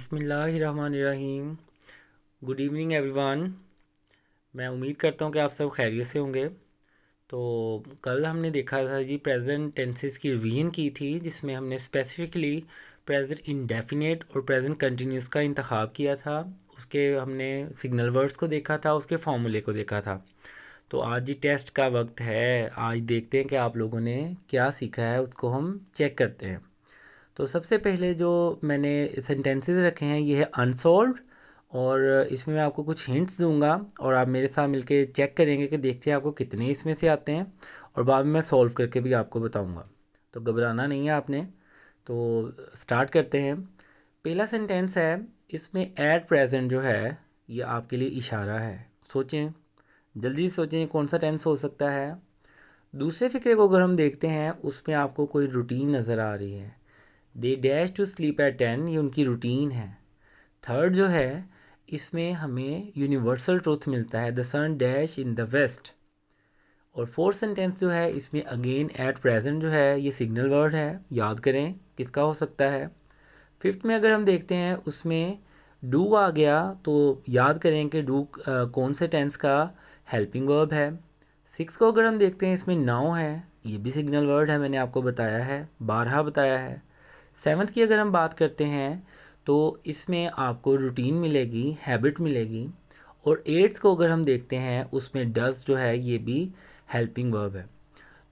बिस्मिल्लाहिर्रहमानिर्रहीम। Good evening everyone. मैं उम्मीद करता हूँ कि आप सब खैरियत से होंगे। तो कल हमने देखा था जी प्रेजेंट टेंसेस की रिवीजन की थी, जिसमें हमने स्पेसिफिकली प्रेजेंट इंडेफिनेट और प्रेजेंट कंटिन्यूस का इंतखाब किया था। उसके हमने सिग्नल वर्ड्स को देखा था, उसके फार्मूले को देखा था। तो आज जी टेस्ट का वक्त है। आज देखते हैं कि आप लोगों ने क्या सीखा है, उसको हम चेक करते हैं। तो सबसे पहले जो मैंने सेंटेंसेस रखे हैं ये है अनसॉल्व्ड, और इसमें मैं आपको कुछ हिंट्स दूंगा और आप मेरे साथ मिलके चेक करेंगे कि देखते हैं आपको कितने इसमें से आते हैं, और बाद में मैं सॉल्व करके भी आपको बताऊंगा। तो घबराना नहीं है आपने। तो स्टार्ट करते हैं। पहला सेंटेंस है, इसमें एट प्रेजेंट जो है ये आपके लिए इशारा है। सोचें, जल्दी सोचें कौन सा टेंस हो सकता है। दूसरे फिक्रे को अगर हम देखते हैं, उसमें आपको कोई रूटीन नज़र आ रही है। They dash to sleep at 10, ये उनकी रूटीन है। थर्ड जो है, इसमें हमें यूनिवर्सल ट्रूथ मिलता है, the sun dash in the west. और फोर्थ सेंटेंस जो है, इसमें अगेन एट प्रेजेंट जो है ये सिग्नल वर्ड है। याद करें किसका हो सकता है। फिफ्थ में अगर हम देखते हैं, उसमें डू आ गया, तो याद करें कि डू कौन से टेंस का हेल्पिंग वर्ब है। सिक्स को अगर हम देखते हैं, इसमें नाउ है, ये भी सिग्नल वर्ड है, मैंने आपको बताया है, 12 बताया है। सेवन्थ की अगर हम बात करते हैं, तो इसमें आपको रूटीन मिलेगी, हैबिट मिलेगी। और एट्थ को अगर हम देखते हैं, उसमें डज जो है ये भी हेल्पिंग वर्ब है।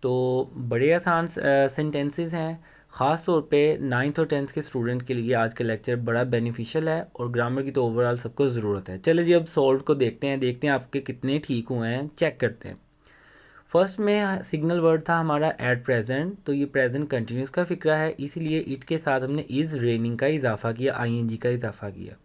तो बड़े आसान सेंटेंसेस हैं। ख़ास तौर पे नाइन्थ और टेंथ के स्टूडेंट के लिए आज का लेक्चर बड़ा बेनिफिशियल है, और ग्रामर की तो ओवरऑल सबको ज़रूरत है। चलिए जी, अब सॉल्व को देखते हैं आपके कितने ठीक हुए हैं, चेक करते हैं। फर्स्ट में सिग्नल वर्ड था हमारा एट प्रेजेंट, तो ये प्रेजेंट कंटिन्यूस का फिक्रा है, इसीलिए इट के साथ हमने इज़ रेनिंग का इजाफा किया, आईएनजी का इजाफा किया।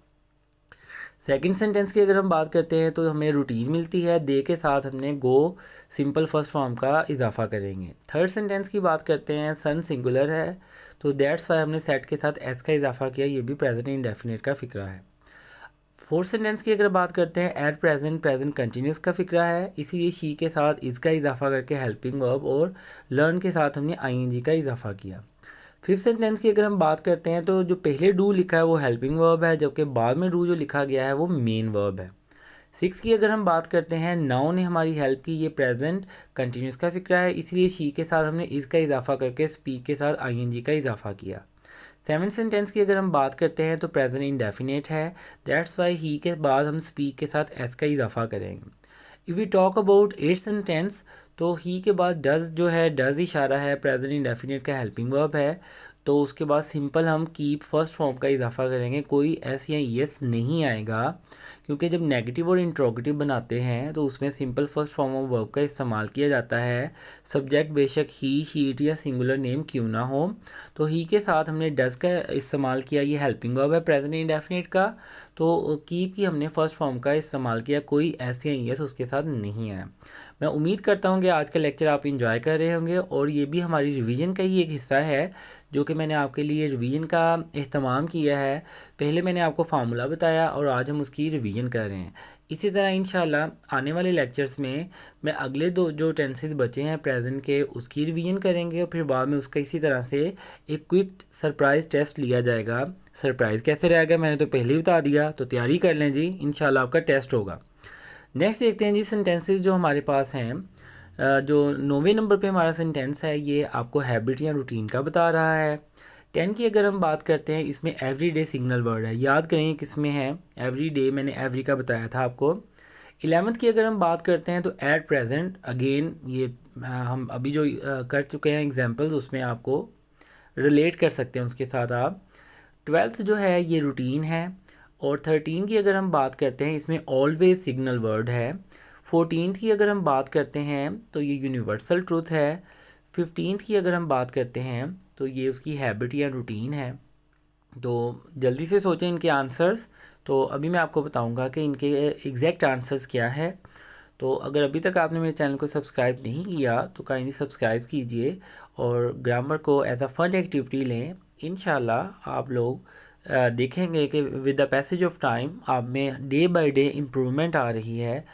सेकंड सेंटेंस की अगर हम बात करते हैं, तो हमें रूटीन मिलती है, दे के साथ हमने गो सिंपल फर्स्ट फॉर्म का इजाफा करेंगे। थर्ड सेंटेंस की बात करते हैं, सन सिंगुलर है, तो दैट्स वाई हमने सेट के साथ एस का इजाफा किया, ये भी प्रेजेंट इंडेफिनिट का फिक्रा है। फोर्थ सेंटेंस की अगर बात करते हैं, एट प्रेजेंट प्रेजेंट कंटिन्यूस का फिक्रा है, इसीलिए शी के साथ इसका इजाफा करके हेल्पिंग वर्ब, और लर्न के साथ हमने आईएनजी का इजाफा किया। फिफ्थ सेंटेंस की अगर हम बात करते हैं, तो जो पहले डू लिखा है वो हेल्पिंग वर्ब है, जबकि बाद में डू जो लिखा गया है वो मेन वर्ब है। सिक्स की अगर हम बात करते हैं, नाउ ने हमारी हेल्प की, ये प्रेजेंट कंटिन्यूस का फिक्रा है, इसलिए शी के साथ हमने इसका इजाफा करके स्पीक के साथ आईएनजी का इजाफा किया। सेवन सेंटेंस की अगर हम बात करते हैं, तो प्रेजेंट इंडेफिनेट है, दैट्स वाई ही के बाद हम स्पीक के साथ एस का इजाफा करेंगे। If we talk about eight sentence, तो ही के बाद डज जो है, डज इशारा है, प्रेजेंट इंडेफिनेट का हेल्पिंग वर्ब है, तो उसके बाद सिंपल हम कीप फर्स्ट फॉर्म का इजाफा करेंगे, कोई एस या यस नहीं आएगा, क्योंकि जब नेगेटिव और इंट्रोगेटिव बनाते हैं तो उसमें simple first form of verb का इस्तेमाल किया जाता है। सब्जेक्ट बेशक ही, शीट या सिंगुलर नेम क्यों ना हो। तो ही के साथ हमने डज का इस्तेमाल किया, ये हेल्पिंग वर्ब है प्रेजेंट इंडेफिनिट का, तो कीप की हमने फर्स्ट फॉर्म का इस्तेमाल किया, कोई एस या यस उसके साथ नहीं आया। मैं उम्मीद करता हूँ कि आज का लेक्चर आप इंजॉय कर रहे होंगे, और ये भी हमारी रिवीजन का ही एक हिस्सा है, जो कि मैंने आपके लिए रिवीजन का एहतमाम किया है। पहले मैंने आपको फार्मूला बताया, और आज हम उसकी रिवीजन कर रहे हैं। इसी तरह इंशाल्लाह आने वाले लेक्चर्स में मैं अगले दो जो टेंसेस बचे हैं प्रेजेंट के, उसकी रिवीजन करेंगे, और फिर बाद में उसका इसी तरह से एक क्विक सरप्राइज़ टेस्ट लिया जाएगा। सरप्राइज़ कैसे रहेगा मैंने तो पहले ही बता दिया, तो तैयारी कर लें जी, इंशाल्लाह आपका टेस्ट होगा। नेक्स्ट देखते हैं जी सेंटेंसेस जो हमारे पास हैं। जो 9वें नंबर पे हमारा सेंटेंस है, ये आपको हैबिट या रूटीन का बता रहा है। 10 की अगर हम बात करते हैं, इसमें एवरी डे सिग्नल वर्ड है, याद करें किस में है, एवरी डे, मैंने एवरी का बताया था आपको। 11th की अगर हम बात करते हैं, तो एट प्रेजेंट, अगेन ये हम अभी जो कर चुके हैं एग्जांपल्स, उसमें आपको रिलेट कर सकते हैं उसके साथ आप। 12th जो है ये रूटीन है। और 13 की अगर हम बात करते हैं, इसमें ऑलवेज सिग्नल वर्ड है। 14th की अगर हम बात करते हैं, तो ये यूनिवर्सल ट्रूथ है। 15th की अगर हम बात करते हैं, तो ये उसकी हैबिट या रूटीन है। तो जल्दी से सोचें इनके आंसर्स। तो अभी मैं आपको बताऊंगा कि इनके एग्जैक्ट आंसर्स क्या है। तो अगर अभी तक आपने मेरे चैनल को सब्सक्राइब नहीं किया, तो काइंडली सब्सक्राइब कीजिए, और ग्रामर को एज अ फन एक्टिविटी लें। इंशाल्लाह आप लोग देखेंगे कि with the passage of time आप में डे बाय डे इम्प्रूवमेंट आ रही है।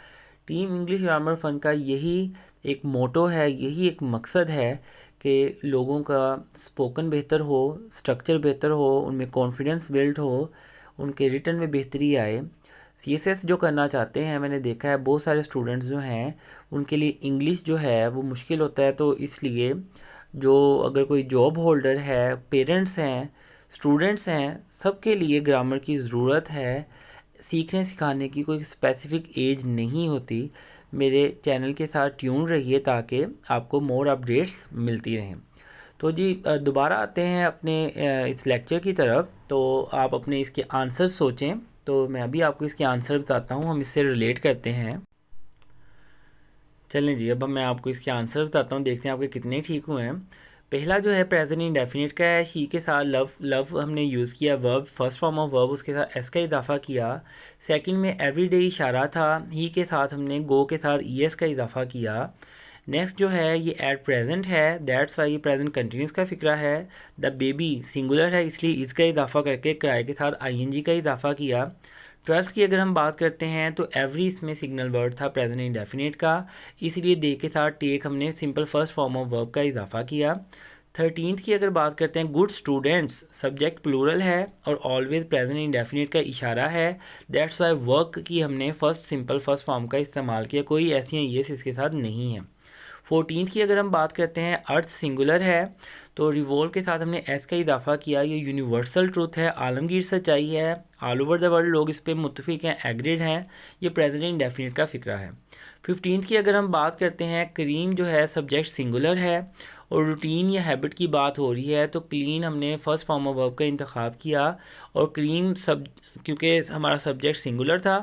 टीम इंग्लिश ग्रामर फन का यही एक मोटो है, यही एक मकसद है कि लोगों का स्पोकन बेहतर हो, स्ट्रक्चर बेहतर हो, उनमें कॉन्फिडेंस बिल्ड हो, उनके रिटन में बेहतरी आए। CSS जो करना चाहते हैं, मैंने देखा है बहुत सारे स्टूडेंट्स जो हैं उनके लिए इंग्लिश जो है वो मुश्किल होता है, तो इसलिए जो अगर कोई जॉब होल्डर है, पेरेंट्स हैं, स्टूडेंट्स हैं, सबके लिए ग्रामर की ज़रूरत है। सीखने सिखाने की कोई स्पेसिफ़िक एज नहीं होती। मेरे चैनल के साथ ट्यून रहिए ताकि आपको मोर अपडेट्स मिलती रहें। तो जी दोबारा आते हैं अपने इस लेक्चर की तरफ। तो आप अपने इसके आंसर सोचें। तो मैं अभी आपको इसके आंसर बताता हूँ, हम इससे रिलेट करते हैं। चलें जी, अब मैं आपको इसके आंसर बताता हूँ, देखते हैं आपके कितने ठीक हुए हैं। पहला जो है प्रेजेंट इंडेफिनिट का है, शी के साथ लव हमने यूज़ किया, verb first form of verb, उसके साथ एस का इजाफा किया। सेकंड में एवरीडे इशारा था, ही के साथ हमने गो के साथ ईएस का इजाफा किया। नेक्स्ट जो है ये एट प्रेजेंट है, दैट्स वाई ये प्रेजेंट कंटिन्यूस का फिक्रा है। द बेबी सिंगुलर है, इसलिए इसका इजाफा करके क्राई के साथ आईएनजी का इजाफा किया। 12th की अगर हम बात करते हैं तो एवरी इसमें सिग्नल वर्ड था प्रेजेंट इंडेफिनिट का, इसलिए दे के साथ टेक हमने simple first form of verb का इजाफा किया। 13th की अगर बात करते हैं, गुड स्टूडेंट्स सब्जेक्ट प्लूरल है और ऑलवेज प्रेजेंट इंडेफिनिट का इशारा है। दैट्स वाई वर्क की हमने सिंपल फर्स्ट फॉर्म का इस्तेमाल किया, कोई ऐसी येस इसके साथ नहीं है। 14th की अगर हम बात करते हैं, अर्थ सिंगुलर है तो रिवोल्व के साथ हमने एस का इजाफा किया, ये यूनिवर्सल ट्रूथ है, आलमगीर सच्चाई है, ऑल ओवर द वर्ल्ड लोग इस पर मुत्तफिक हैं, एग्रीड हैं, ये प्रेजेंट इंडेफिनिट का फिक्रा है। 15th की अगर हम बात करते हैं, करीम जो है सब्जेक्ट सिंगुलर है और रूटीन या हैबिट की बात हो रही है, तो क्लीन हमने फर्स्ट फॉर्म ऑफ वर्ब का इंतखाब किया और क्रीम क्योंकि हमारा सब्जेक्ट सिंगुलर था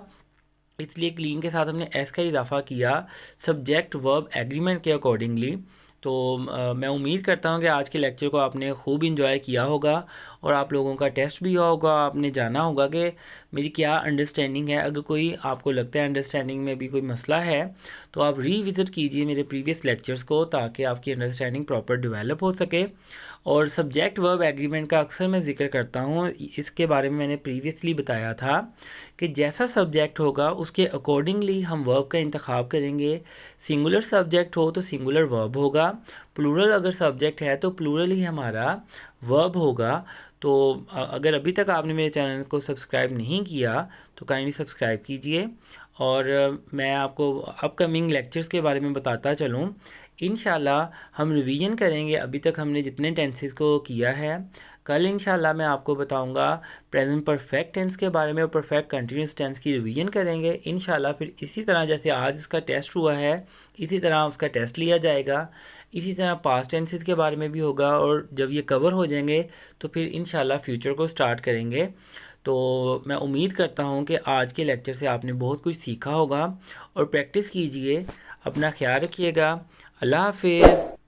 इसलिए क्लीन के साथ हमने एस का इजाफा किया सब्जेक्ट वर्ब एग्रीमेंट के अकॉर्डिंगली। तो मैं उम्मीद करता हूँ कि आज के लेक्चर को आपने खूब इंजॉय किया होगा और आप लोगों का टेस्ट भी हुआ होगा, आपने जाना होगा कि मेरी क्या अंडरस्टैंडिंग है। अगर कोई आपको लगता है अंडरस्टैंडिंग में भी कोई मसला है तो आप रीविज़िट कीजिए मेरे प्रीवियस लेक्चर्स को, ताकि आपकी अंडरस्टैंडिंग प्रॉपर डेवलप हो सके। और सब्जेक्ट वर्ब एग्रीमेंट का अक्सर मैं जिक्र करता हूँ, इसके बारे में मैंने प्रीवियसली बताया था कि जैसा सब्जेक्ट होगा उसके अकॉर्डिंगली हम वर्ब का इंतखाब करेंगे। सिंगुलर सब्जेक्ट हो तो सिंगुलर वर्ब होगा, प्लूरल अगर सब्जेक्ट है तो प्लूरल ही हमारा वर्ब होगा। तो अगर अभी तक आपने मेरे चैनल को सब्सक्राइब नहीं किया तो काइंडली सब्सक्राइब कीजिए। और मैं आपको अपकमिंग लेक्चर्स के बारे में बताता चलूँ। इंशाल्लाह हम रिवीजन करेंगे, अभी तक हमने जितने टेंसेस को किया है। कल इंशाल्लाह मैं आपको बताऊंगा प्रेजेंट परफेक्ट टेंस के बारे में और परफेक्ट कंटिन्यूस टेंस की रिवीजन करेंगे इंशाल्लाह। फिर इसी तरह जैसे आज इसका टेस्ट हुआ है इसी तरह उसका टेस्ट लिया जाएगा। इसी तरह पास्ट टेंसेस के बारे में भी होगा और जब ये कवर हो जाएंगे तो फिर इंशाल्लाह फ्यूचर को स्टार्ट करेंगे। तो मैं उम्मीद करता हूँ कि आज के लेक्चर से आपने बहुत कुछ सीखा होगा और प्रैक्टिस कीजिए। अपना ख्याल रखिएगा। अल्लाह हाफिज़।